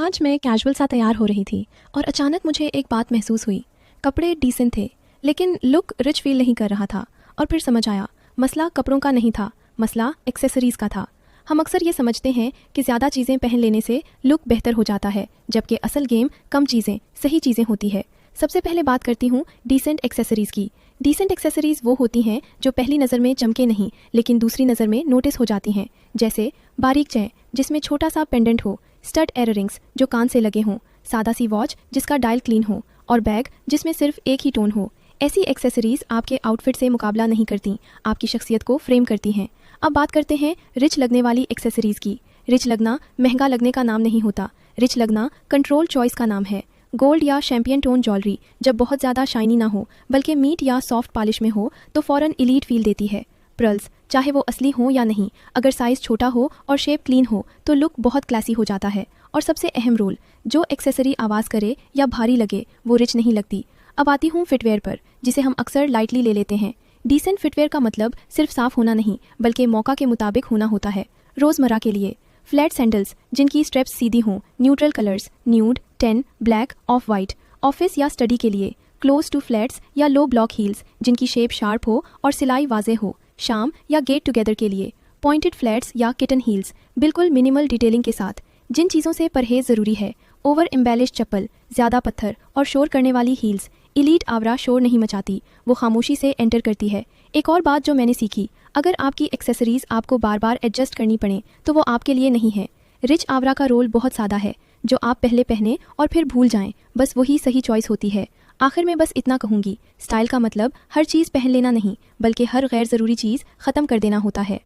आज मैं कैजुअल सा तैयार हो रही थी और अचानक मुझे एक बात महसूस हुई। कपड़े डिसेंट थे लेकिन लुक रिच फील नहीं कर रहा था। और फिर समझ आया, मसला कपड़ों का नहीं था, मसला एक्सेसरीज़ का था। हम अक्सर ये समझते हैं कि ज़्यादा चीज़ें पहन लेने से लुक बेहतर हो जाता है, जबकि असल गेम कम चीज़ें सही चीज़ें होती है। सबसे पहले बात करती हूँ डिसेंट एक्सेसरीज़ की। डिसेंट एक्सेसरीज़ वो होती हैं जो पहली नज़र में चमके नहीं लेकिन दूसरी नज़र में नोटिस हो जाती हैं। जैसे बारीक चैन जिसमें छोटा सा पेंडेंट हो, स्टड एयररिंग्स जो कान से लगे हों, सादा सी वॉच जिसका डायल क्लीन हो और बैग जिसमें सिर्फ एक ही टोन हो। ऐसी एक्सेसरीज़ आपके आउटफिट से मुकाबला नहीं करती, आपकी शख्सियत को फ्रेम करती हैं। अब बात करते हैं रिच लगने वाली एक्सेसरीज़ की। रिच लगना महंगा लगने का नाम नहीं होता, रिच लगना कंट्रोल चॉइस का नाम है। गोल्ड या शैम्पियन टोन ज्वेलरी जब बहुत ज़्यादा शाइनी ना हो बल्कि मीट या सॉफ्ट पॉलिश में हो तो फ़ौरन इलीट फील देती है। पर्ल्स चाहे वो असली हो या नहीं, अगर साइज़ छोटा हो और शेप क्लीन हो तो लुक बहुत क्लासी हो जाता है। और सबसे अहम रोल, जो एक्सेसरी आवाज़ करे या भारी लगे वो रिच नहीं लगती। अब आती हूँ फिटवेयर पर, जिसे हम अक्सर लाइटली ले लेते हैं। डिसेंट फिटवेयर का मतलब सिर्फ साफ होना नहीं बल्कि मौका के मुताबिक होना होता है। रोज़मर्रा के लिए फ्लैट सैंडल्स जिनकी स्ट्रेप्स सीधी हों, neutral colours nude, ten, black, of white. Office या स्टडी के लिए क्लोज टू फ्लैट्स या लो ब्लॉक हील्स जिनकी शेप शार्प हो और सिलाई वाजे हो। शाम या गेट टुगेदर के लिए पॉइंटेड फ्लैट्स या किटन हील्स बिल्कुल मिनिमल डिटेलिंग के साथ। जिन चीज़ों से परहेज ज़रूरी है, ओवर एम्बेलिश चप्पल, ज़्यादा पत्थर और शोर करने वाली हील्स। इलीट आवरा शोर नहीं मचाती, वो खामोशी से एंटर करती है। एक और बात जो मैंने सीखी, अगर आपकी एक्सेसरीज़ आपको बार बार एडजस्ट करनी पड़े तो वो आपके लिए नहीं है। रिच आवरा का रोल बहुत सादा है, जो आप पहले पहने और फिर भूल जाएं, बस वही सही चॉइस होती है। आखिर में बस इतना कहूँगी, स्टाइल का मतलब हर चीज़ पहन लेना नहीं बल्कि हर गैर ज़रूरी चीज़ ख़त्म कर देना होता है।